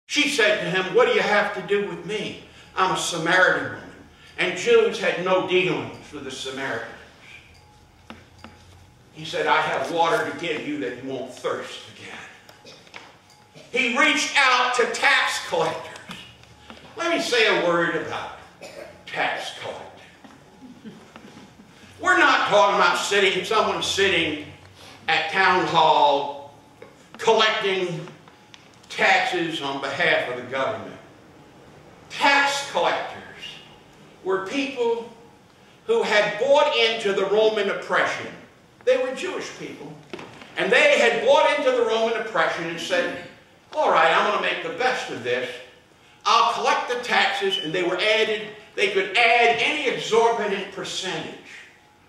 She said to him, "What do you have to do with me? I'm a Samaritan woman." And Jews had no dealings with the Samaritans. He said, "I have water to give you that you won't thirst again." He reached out to tax collectors. Let me say a word about tax collectors. We're not talking about someone sitting at town hall collecting taxes on behalf of the government. Tax collectors were people who had bought into the Roman oppression. They were Jewish people. And they had bought into the Roman oppression and said, "All right, I'm going to make the best of this. I'll collect the taxes," and they could add any exorbitant percentage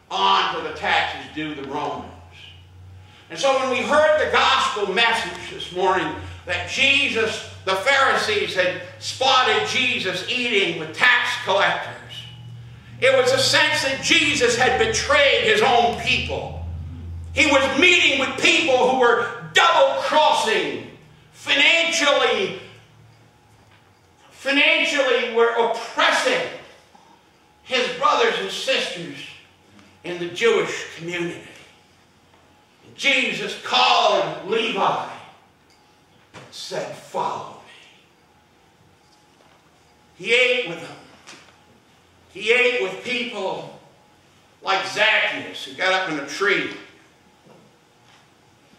onto the taxes due the Romans. And so when we heard the gospel message this morning that Jesus, the Pharisees had spotted Jesus eating with tax collectors, it was a sense that Jesus had betrayed his own people. He was meeting with people who were double-crossing, financially were oppressing his brothers and sisters in the Jewish community. And Jesus called Levi and said, "Follow me." He ate with them. He ate with people like Zacchaeus, who got up in a tree.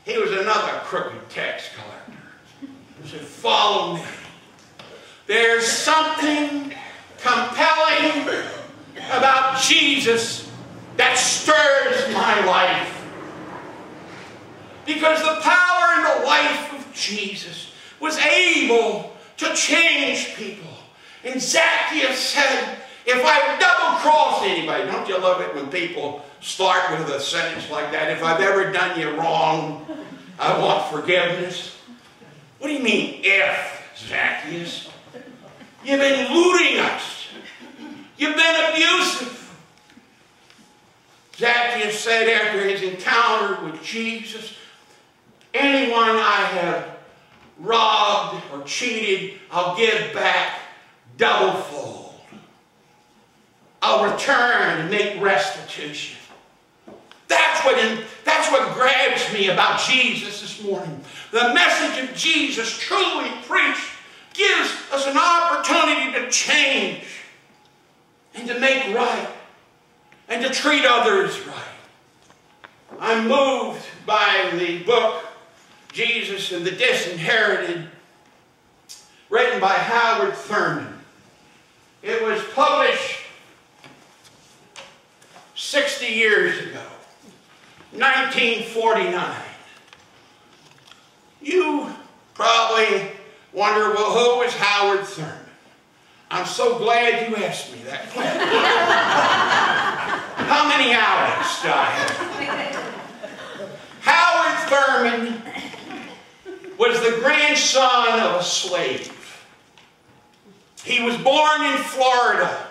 He was another crooked tax collector. He said, "Follow me." There's something compelling about Jesus that stirs my life. Because the power in the life of Jesus was able to change people. And Zacchaeus said, "If I've double-crossed anybody," don't you love it when people start with a sentence like that? "If I've ever done you wrong, I want forgiveness." What do you mean, if, Zacchaeus? You've been looting us. You've been abusive. Zacchaeus said after his encounter with Jesus, "Anyone I have robbed or cheated, I'll give back double-fold. I'll return and make restitution." That's what grabs me about Jesus this morning. The message of Jesus, truly preached, gives us an opportunity to change and to make right and to treat others right. I'm moved by the book Jesus and the Disinherited, written by Howard Thurman. It was published 60 years ago, 1949. You probably wonder, well, who is Howard Thurman? I'm so glad you asked me that question. How many hours do I have? Howard Thurman was the grandson of a slave. He was born in Florida.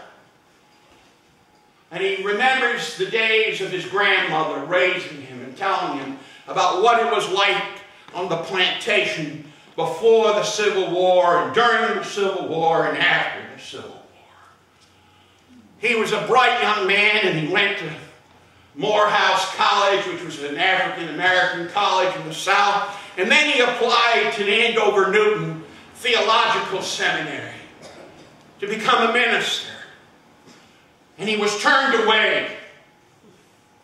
And he remembers the days of his grandmother raising him and telling him about what it was like on the plantation before the Civil War and during the Civil War and after the Civil War. He was a bright young man, and he went to Morehouse College, which was an African-American college in the South, and then he applied to the Andover-Newton Theological Seminary to become a minister. And he was turned away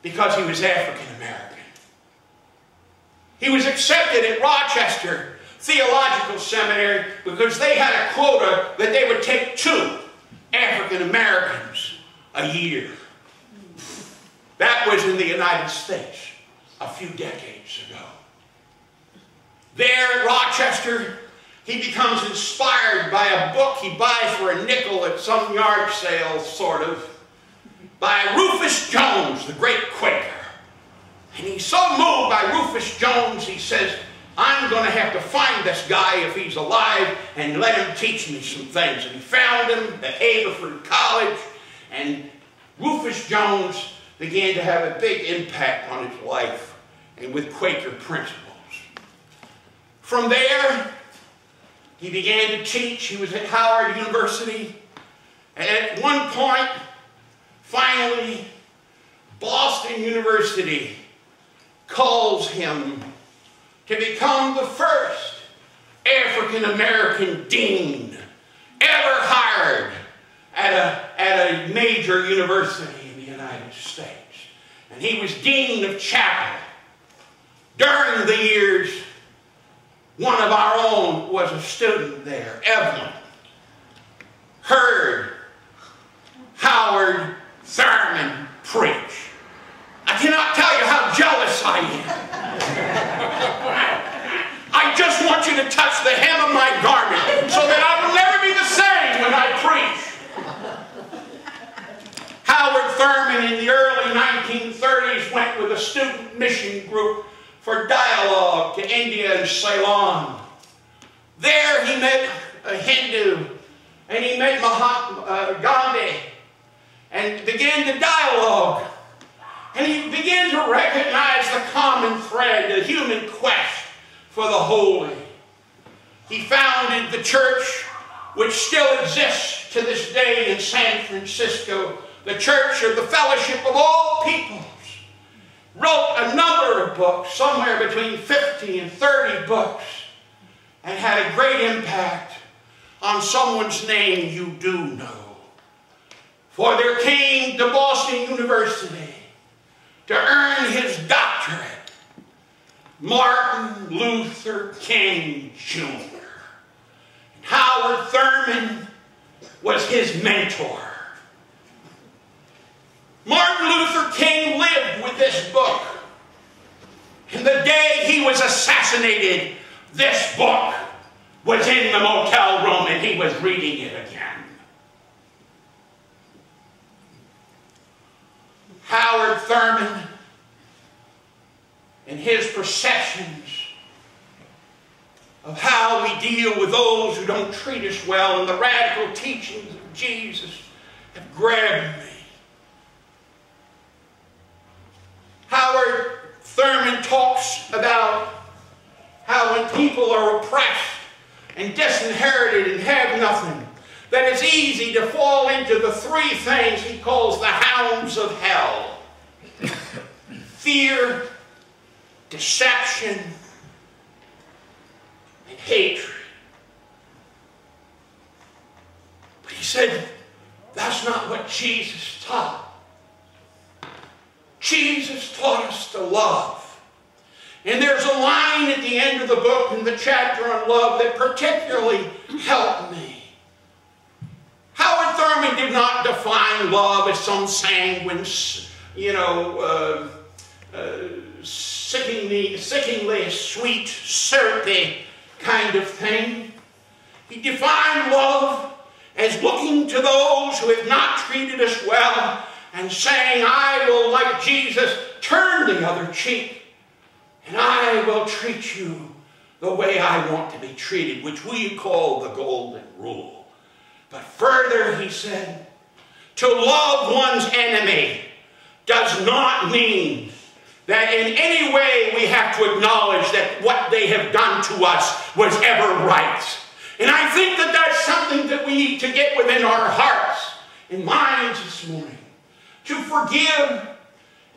because he was African-American. He was accepted at Rochester Theological Seminary because they had a quota that they would take 2 African-Americans a year. That was in the United States a few decades ago. There at Rochester, he becomes inspired by a book he buys for a nickel at some yard sale, sort of, by Rufus Jones, the great Quaker. And he's so moved by Rufus Jones, he says, I'm going to have to find this guy if he's alive and let him teach me some things. And he found him at Haverford College, and Rufus Jones began to have a big impact on his life and with Quaker principles. From there, He began to teach. He was at Howard University. And at one point, finally, Boston University calls him to become the first African-American dean ever hired at a major university in the United States. And he was dean of chapel. During the years, one of our own was a student there, Evelyn, heard Howard Thurman preach. I cannot tell you how jealous I am. I just want you to touch the hem of my garment so that I will never be the same when I preach. Howard Thurman in the early 1930s went with a student mission group for dialogue to India and Ceylon. There he met a Hindu and he met Mahatma Gandhi and began to dialogue. And he began to recognize the common thread, the human quest for the holy. He founded the church which still exists to this day in San Francisco, the Church of the Fellowship of All Peoples. Wrote a number of books, somewhere between 50 and 30 books, and had a great impact on someone's name you do know. For there came to Boston University to earn his doctorate, Martin Luther King Jr. And Howard Thurman was his mentor. Martin Luther King lived with this book. And the day he was assassinated, this book was in the motel room and he was reading it again. Howard Thurman and his perceptions of how we deal with those who don't treat us well and the radical teachings of Jesus have grabbed me. Howard Thurman talks about how when people are oppressed and disinherited and have nothing, that it's easy to fall into the three things he calls the hounds of hell. Fear, deception, and hatred. But he said, that's not what Jesus taught. Jesus taught us to love. And there's a line at the end of the book in the chapter on love that particularly helped me. Howard Thurman did not define love as some sanguine, sickeningly sweet, syrupy kind of thing. He defined love as looking to those who have not treated us well and saying, I will, like Jesus, turn the other cheek and I will treat you the way I want to be treated, which we call the golden rule. But further, he said, to love one's enemy does not mean that in any way we have to acknowledge that what they have done to us was ever right. And I think that that's something that we need to get within our hearts and minds this morning. To forgive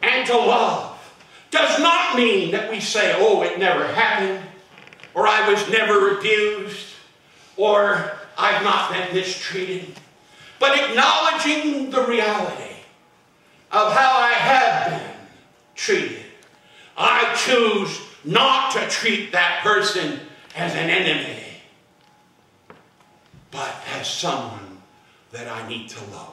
and to love does not mean that we say, oh, it never happened, or I was never abused, or I've not been mistreated. But acknowledging the reality of how I have been treated, I choose not to treat that person as an enemy, but as someone that I need to love.